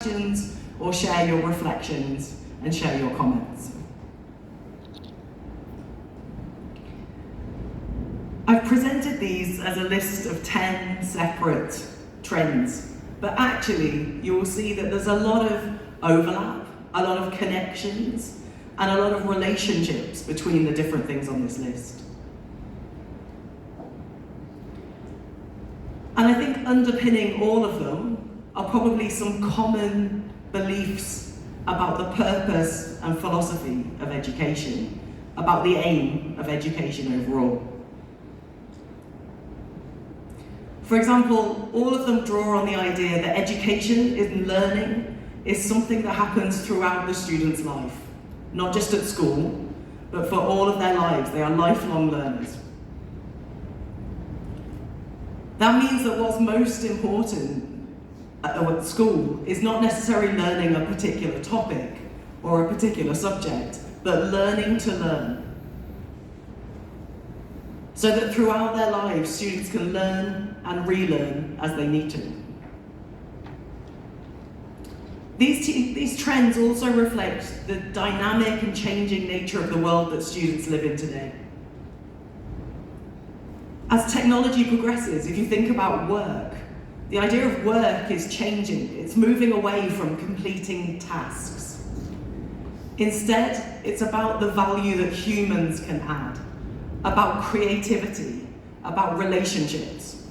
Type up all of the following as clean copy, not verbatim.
questions or share your reflections and share your comments. I've presented these as a list of 10 separate trends, but actually you will see that there's a lot of overlap, a lot of connections, and a lot of relationships between the different things on this list. And I think underpinning all of them are probably some common beliefs about the purpose and philosophy of education, about the aim of education overall. For example, all of them draw on the idea that education and learning is something that happens throughout the student's life, not just at school, but for all of their lives. They are lifelong learners. That means that what's most important at school is not necessarily learning a particular topic or a particular subject, but learning to learn. So that throughout their lives, students can learn and relearn as they need to. These trends also reflect the dynamic and changing nature of the world that students live in today. As technology progresses, if you think about work, the idea of work is changing. It's moving away from completing tasks. Instead, it's about the value that humans can add, about creativity, about relationships.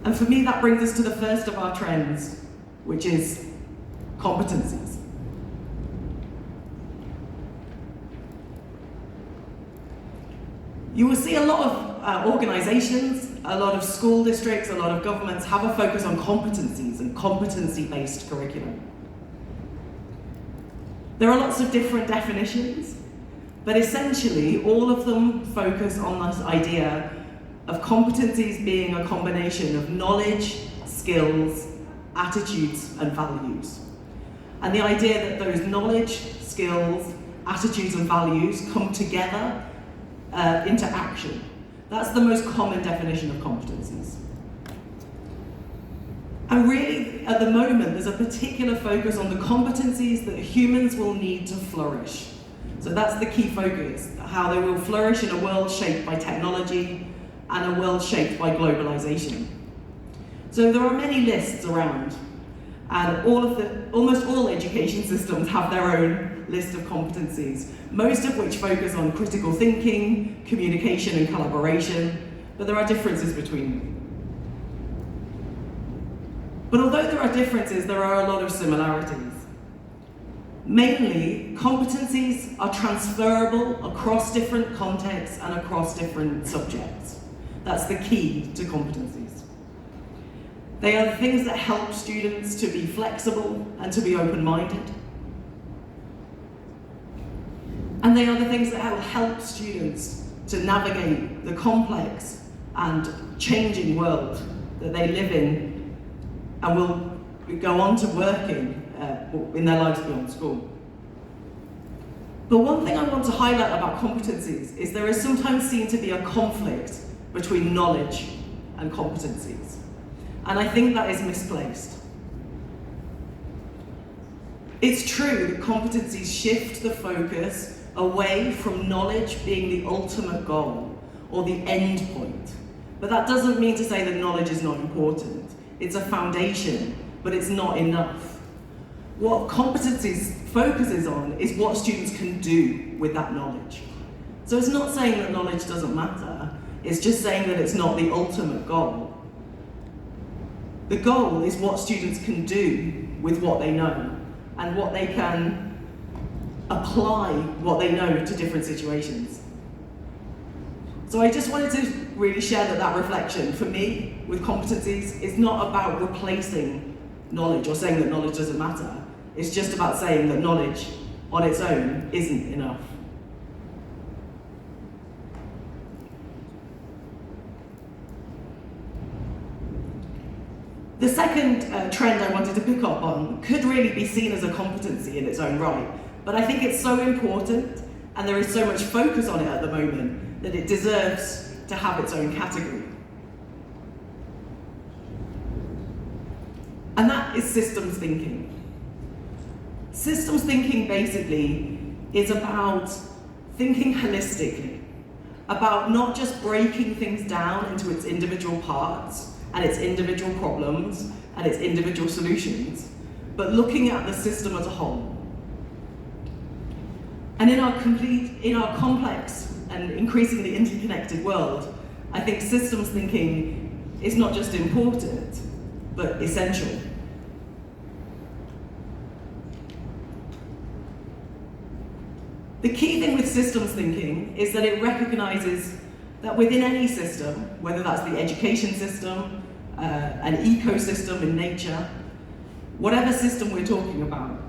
And for me, that brings us to the first of our trends, which is competencies. You will see a lot of organizations, a lot of school districts, a lot of governments have a focus on competencies and competency-based curriculum. There are lots of different definitions, but essentially all of them focus on this idea of competencies being a combination of knowledge, skills, attitudes, and values. And the idea that those knowledge, skills, attitudes, and values come together into action. That's the most common definition of competencies. And really, at the moment, there's a particular focus on the competencies that humans will need to flourish. So that's the key focus, how they will flourish in a world shaped by technology and a world shaped by globalization. So there are many lists around, and almost all education systems have their own list of competencies, most of which focus on critical thinking, communication, and collaboration, but there are differences between them. But although there are differences, there are a lot of similarities. Mainly, competencies are transferable across different contexts and across different subjects. That's the key to competencies. They are the things that help students to be flexible and to be open-minded. And they are the things that will help students to navigate the complex and changing world that they live in and will go on to work in their lives beyond school. But one thing I want to highlight about competencies is there is sometimes seen to be a conflict between knowledge and competencies. And I think that is misplaced. It's true that competencies shift the focus away from knowledge being the ultimate goal or the end point. But that doesn't mean to say that knowledge is not important. It's a foundation, but it's not enough. What competencies focuses on is what students can do with that knowledge. So it's not saying that knowledge doesn't matter, it's just saying that it's not the ultimate goal. The goal is what students can do with what they know and what they can apply what they know to different situations. So I just wanted to really share that reflection for me with competencies is not about replacing knowledge or saying that knowledge doesn't matter. It's just about saying that knowledge on its own isn't enough. The second trend I wanted to pick up on could really be seen as a competency in its own right, but I think it's so important and there is so much focus on it at the moment that it deserves to have its own category. And that is systems thinking. Systems thinking basically is about thinking holistically, about not just breaking things down into its individual parts and its individual problems and its individual solutions, but looking at the system as a whole. And in our complex and increasingly interconnected world, I think systems thinking is not just important, but essential. The key thing with systems thinking is that it recognizes that within any system, whether that's the education system, an ecosystem in nature, whatever system we're talking about,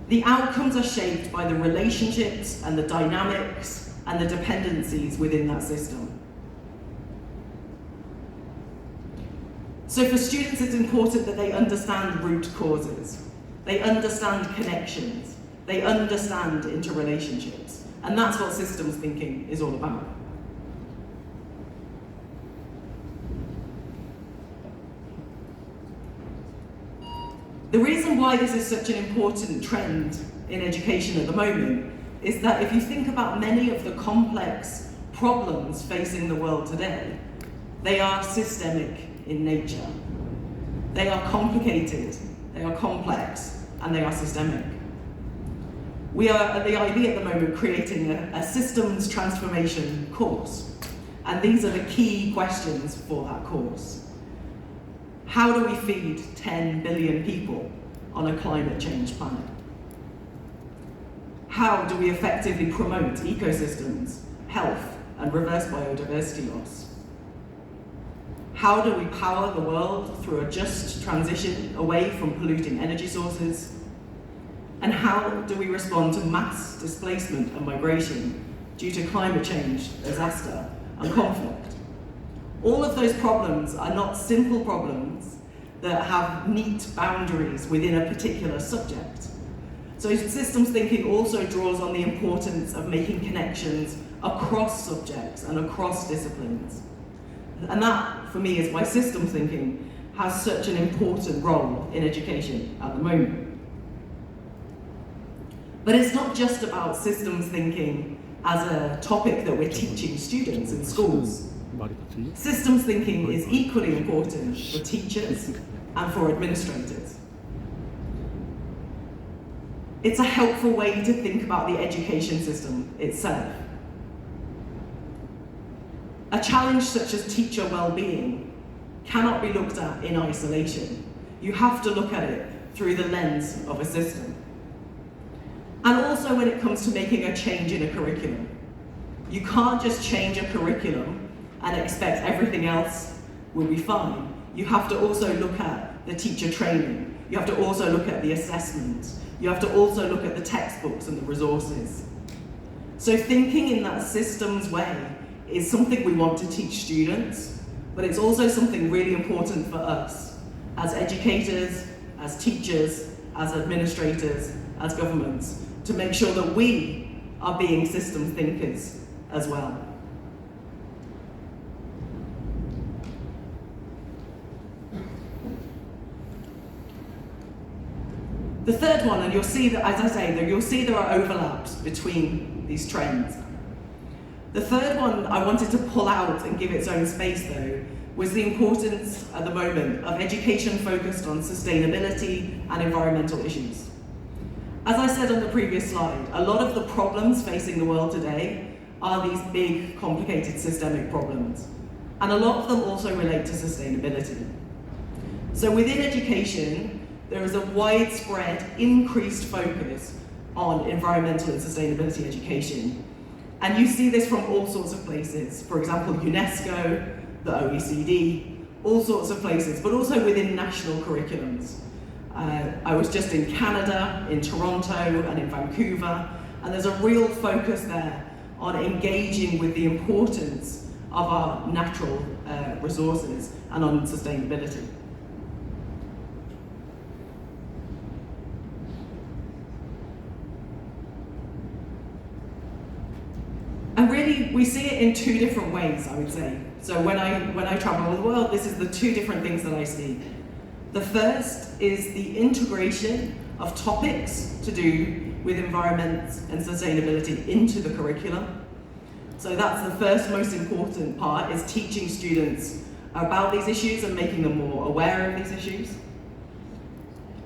the outcomes are shaped by the relationships and the dynamics and the dependencies within that system. So for students, it's important that they understand root causes, they understand connections, they understand interrelationships, and that's what systems thinking is all about. The reason why this is such an important trend in education at the moment is that if you think about many of the complex problems facing the world today, they are systemic in nature. They are complicated, they are complex, and they are systemic. We are at the IB at the moment creating a systems transformation course, and these are the key questions for that course. How do we feed 10 billion people on a climate change planet? How do we effectively promote ecosystems, health, and reverse biodiversity loss? How do we power the world through a just transition away from polluting energy sources? And how do we respond to mass displacement and migration due to climate change, disaster, and conflict? All of those problems are not simple problems that have neat boundaries within a particular subject. So systems thinking also draws on the importance of making connections across subjects and across disciplines. And that, for me, is why systems thinking has such an important role in education at the moment. But it's not just about systems thinking as a topic that we're teaching students in schools. Systems thinking is equally important for teachers and for administrators. It's a helpful way to think about the education system itself. A challenge such as teacher well-being cannot be looked at in isolation. You have to look at it through the lens of a system. And also when it comes to making a change in a curriculum. You can't just change a curriculum and expect everything else will be fine. You have to also look at the teacher training. You have to also look at the assessment. You have to also look at the textbooks and the resources. So thinking in that systems way is something we want to teach students, but it's also something really important for us as educators, as teachers, as administrators, as governments, to make sure that we are being systems thinkers as well. The third one, and you'll see that, as I say, you'll see there are overlaps between these trends. The third one I wanted to pull out and give its own space though, was the importance at the moment of education focused on sustainability and environmental issues. As I said on the previous slide, a lot of the problems facing the world today are these big, complicated systemic problems. And a lot of them also relate to sustainability. So within education, there is a widespread, increased focus on environmental and sustainability education. And you see this from all sorts of places. For example, UNESCO, the OECD, all sorts of places, but also within national curriculums. I was just in Canada, in Toronto, and in Vancouver, and there's a real focus there on engaging with the importance of our natural resources and on sustainability. And really, we see it in two different ways, I would say. So when I travel the world, this is the two different things that I see. The first is the integration of topics to do with environment and sustainability into the curriculum. So that's the first most important part, is teaching students about these issues and making them more aware of these issues.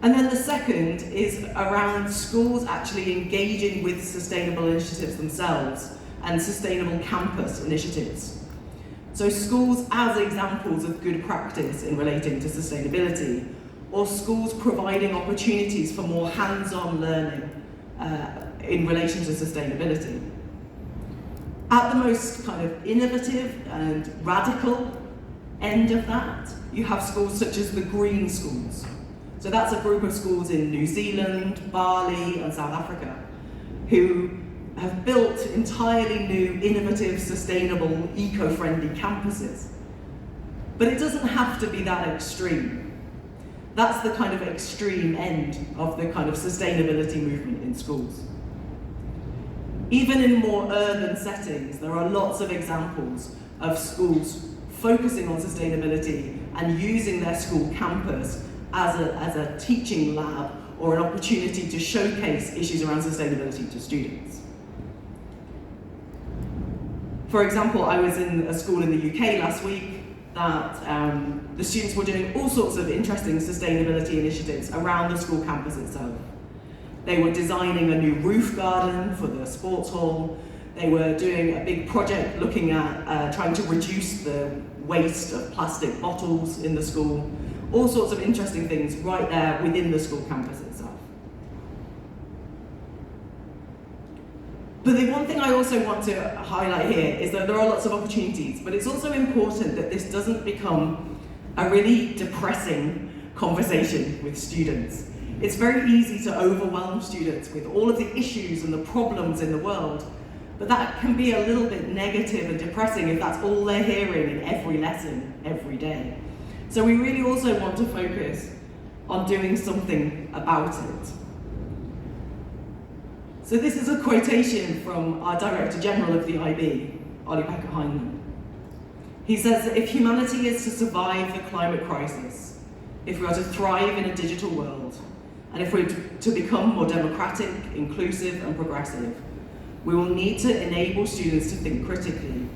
And then the second is around schools actually engaging with sustainable initiatives themselves and sustainable campus initiatives. So schools as examples of good practice in relating to sustainability, or schools providing opportunities for more hands-on learning in relation to sustainability. At the most kind of innovative and radical end of that, you have schools such as the green schools. So that's a group of schools in New Zealand, Bali, and South Africa who have built entirely new, innovative, sustainable, eco-friendly campuses. But it doesn't have to be that extreme. That's the kind of extreme end of the kind of sustainability movement in schools. Even in more urban settings, there are lots of examples of schools focusing on sustainability and using their school campus as a teaching lab or an opportunity to showcase issues around sustainability to students. For example, I was in a school in the UK last week that the students were doing all sorts of interesting sustainability initiatives around the school campus itself. They were designing a new roof garden for the sports hall. They were doing a big project looking at trying to reduce the waste of plastic bottles in the school. All sorts of interesting things right there within the school campus itself. But the one thing I also want to highlight here is that there are lots of opportunities, but it's also important that this doesn't become a really depressing conversation with students. It's very easy to overwhelm students with all of the issues and the problems in the world, but that can be a little bit negative and depressing if that's all they're hearing in every lesson, every day. So we really also want to focus on doing something about it. So this is a quotation from our Director General of the IB, Ollie Becker-Heinemann. He says that if humanity is to survive the climate crisis, if we are to thrive in a digital world, and if we're to become more democratic, inclusive, and progressive, we will need to enable students to think critically,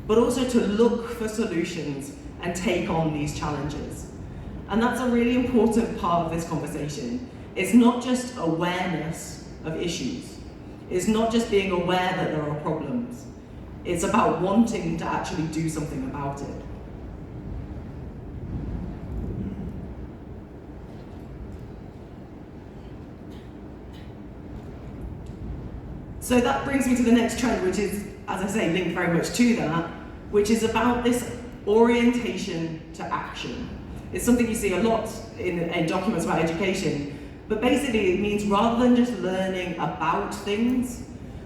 but also to look for solutions and take on these challenges. And that's a really important part of this conversation. It's not just awareness of issues. It's not just being aware that there are problems. It's about wanting to actually do something about it. So that brings me to the next trend, which is, as I say, linked very much to that, which is about this orientation to action. It's something you see a lot in documents about education, but basically it means rather than just learning about things,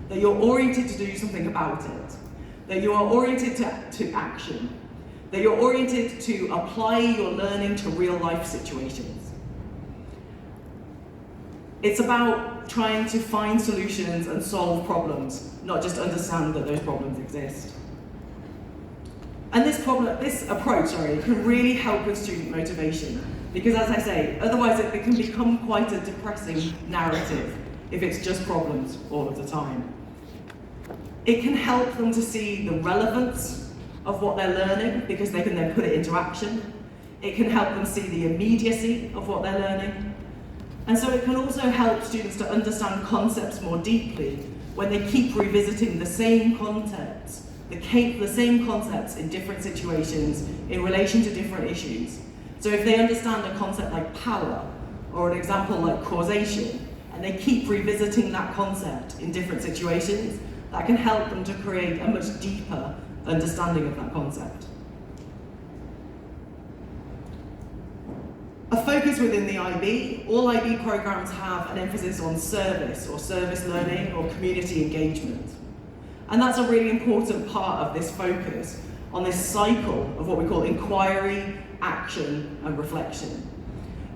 that you're oriented to do something about it, that you are oriented to action, that you're oriented to apply your learning to real life situations. It's about trying to find solutions and solve problems, not just understand that those problems exist. And this approach can really help with student motivation, because as I say, otherwise it can become quite a depressing narrative if it's just problems all of the time. It can help them to see the relevance of what they're learning, because they can then put it into action. It can help them see the immediacy of what they're learning. And so it can also help students to understand concepts more deeply when they keep revisiting the same concepts, the same concepts in different situations in relation to different issues. So if they understand a concept like power, or an example like causation, and they keep revisiting that concept in different situations, that can help them to create a much deeper understanding of that concept. A focus within the IB, all IB programs have an emphasis on service, or service learning, or community engagement. And that's a really important part of this focus on this cycle of what we call inquiry, action, and reflection.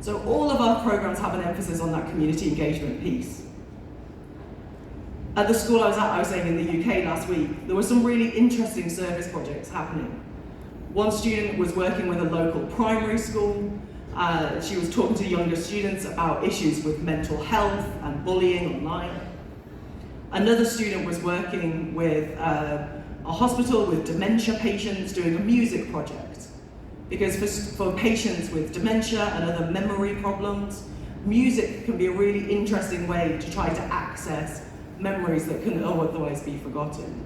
So all of our programs have an emphasis on that community engagement piece. At the school I was saying in the UK last week, there were some really interesting service projects happening. One student was working with a local primary school, She was talking to younger students about issues with mental health and bullying online. Another student was working with a hospital with dementia patients doing a music project. Because for patients with dementia and other memory problems, music can be a really interesting way to try to access memories that can otherwise be forgotten.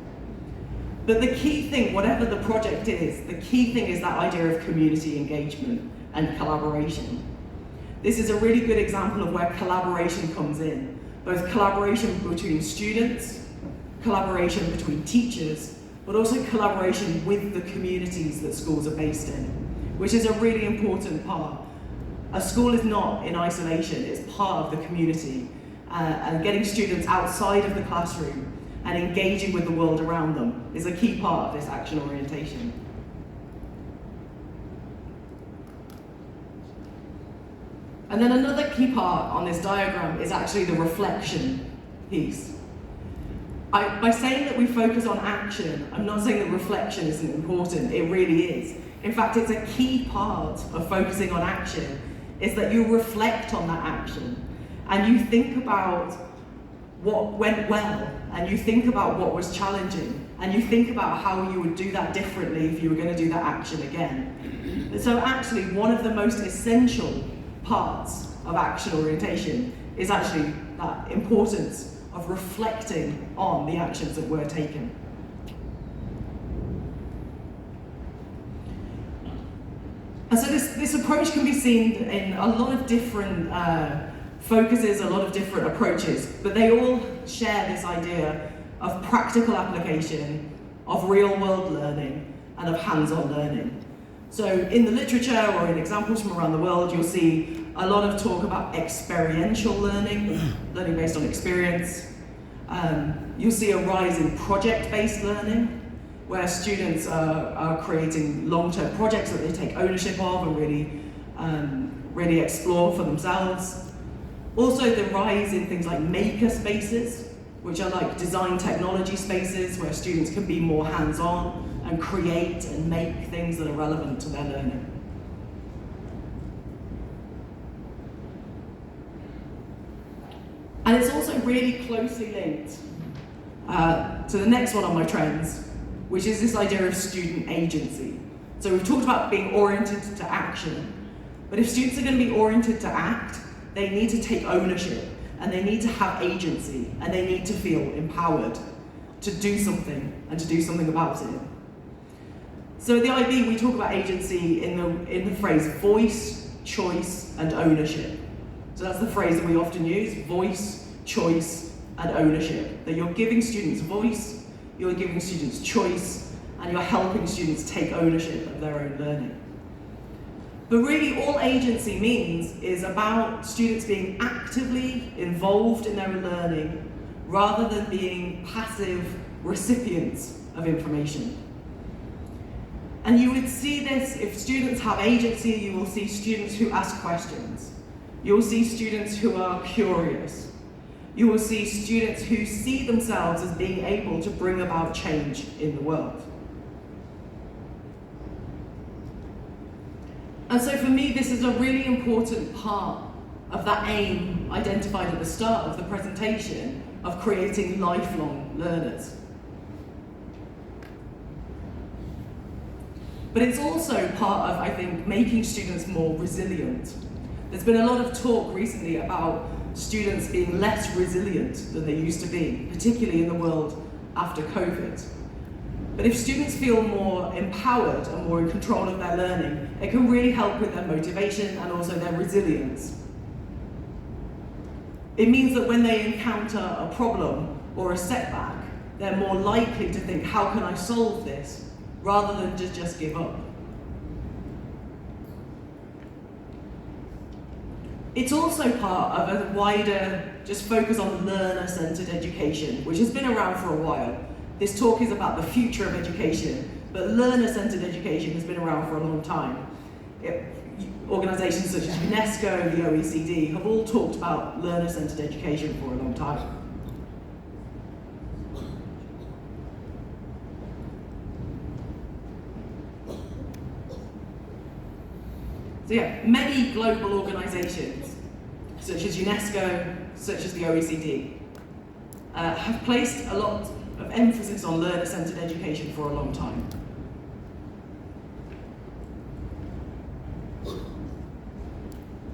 But the key thing, whatever the project is, the key thing is that idea of community engagement and collaboration. This is a really good example of where collaboration comes in. Both collaboration between students, collaboration between teachers, but also collaboration with the communities that schools are based in, which is a really important part. A school is not in isolation, it's part of the community, and getting students outside of the classroom and engaging with the world around them is a key part of this action orientation. And then another key part on this diagram is actually the reflection piece. By saying that we focus on action, I'm not saying that reflection isn't important, it really is. In fact, it's a key part of focusing on action, is that you reflect on that action, and you think about what went well, and you think about what was challenging, and you think about how you would do that differently if you were going to do that action again. And so actually, one of the most essential parts of action orientation is actually that importance of reflecting on the actions that were taken. And so this approach can be seen in a lot of different focuses, a lot of different approaches, but they all share this idea of practical application, of real-world learning, and of hands-on learning. So in the literature or in examples from around the world, you'll see a lot of talk about experiential learning, learning based on experience. You'll see a rise in project-based learning, where students are creating long-term projects that they take ownership of and really explore for themselves. Also the rise in things like maker spaces, which are like design technology spaces where students can be more hands-on and create and make things that are relevant to their learning. And it's also really closely linked to the next one on my trends, which is this idea of student agency. So we've talked about being oriented to action, but if students are going to be oriented to act, they need to take ownership, and they need to have agency, and they need to feel empowered to do something, and to do something about it. So at the IB, we talk about agency in the phrase voice, choice, and ownership. So that's the phrase that we often use, voice, choice, and ownership. That you're giving students voice, you're giving students choice, and you're helping students take ownership of their own learning. But really, all agency means is about students being actively involved in their learning rather than being passive recipients of information. And you would see this, if students have agency, you will see students who ask questions. You will see students who are curious. You will see students who see themselves as being able to bring about change in the world. And so for me, this is a really important part of that aim identified at the start of the presentation of creating lifelong learners. But it's also part of, I think, making students more resilient. There's been a lot of talk recently about students being less resilient than they used to be, particularly in the world after COVID. But if students feel more empowered and more in control of their learning, it can really help with their motivation and also their resilience. It means that when they encounter a problem or a setback, they're more likely to think, how can I solve this, rather than just give up. It's also part of a wider, just focus on learner-centered education, which has been around for a while. This talk is about the future of education, but learner-centered education has been around for a long time. Organizations such as UNESCO, the OECD, have all talked about learner-centered education for a long time. So yeah, many global organizations, such as UNESCO, such as the OECD, have placed a lot of emphasis on learner-centered education for a long time.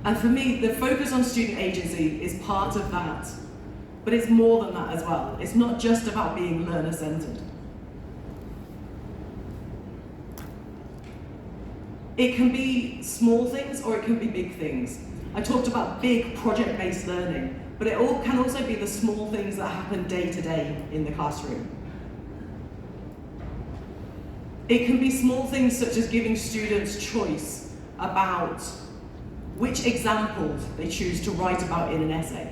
And for me, the focus on student agency is part of that, but it's more than that as well. It's not just about being learner-centered. It can be small things or it can be big things. I talked about big project-based learning, but it can also be the small things that happen day to day in the classroom. It can be small things such as giving students choice about which examples they choose to write about in an essay.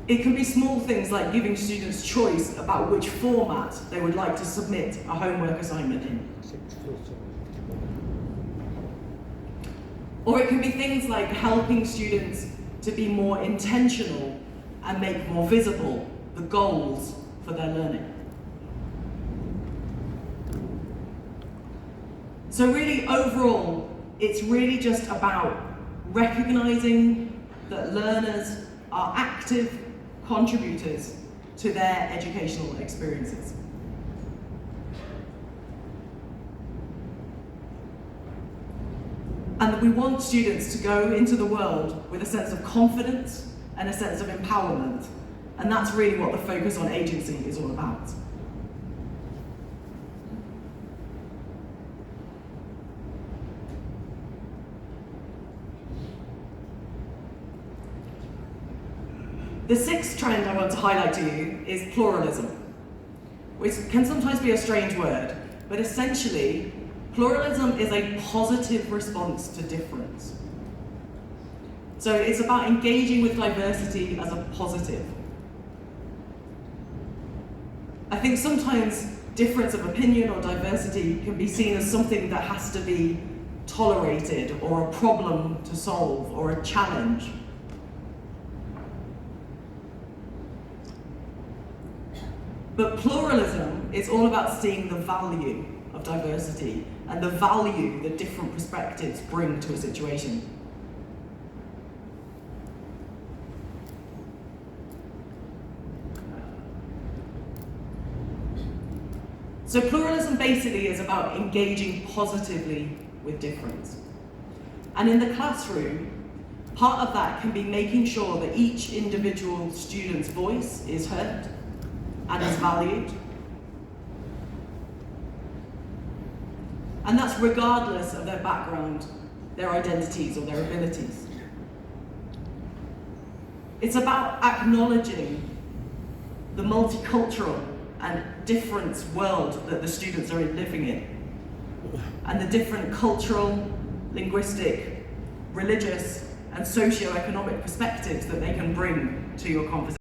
It can be small things like giving students choice about which format they would like to submit a homework assignment in. Or it can be things like helping students to be more intentional and make more visible the goals for their learning. So really, overall, it's really just about recognizing that learners are active contributors to their educational experiences. And that we want students to go into the world with a sense of confidence and a sense of empowerment. And that's really what the focus on agency is all about. The sixth trend I want to highlight to you is pluralism, which can sometimes be a strange word, but essentially, pluralism is a positive response to difference. So it's about engaging with diversity as a positive. I think sometimes difference of opinion or diversity can be seen as something that has to be tolerated, or a problem to solve, or a challenge. But pluralism is all about seeing the value of diversity and the value that different perspectives bring to a situation. So pluralism basically is about engaging positively with difference. And in the classroom, part of that can be making sure that each individual student's voice is heard and is valued. And that's regardless of their background, their identities, or their abilities. It's about acknowledging the multicultural and different world that the students are living in, and the different cultural, linguistic, religious, and socio-economic perspectives that they can bring to your conversation.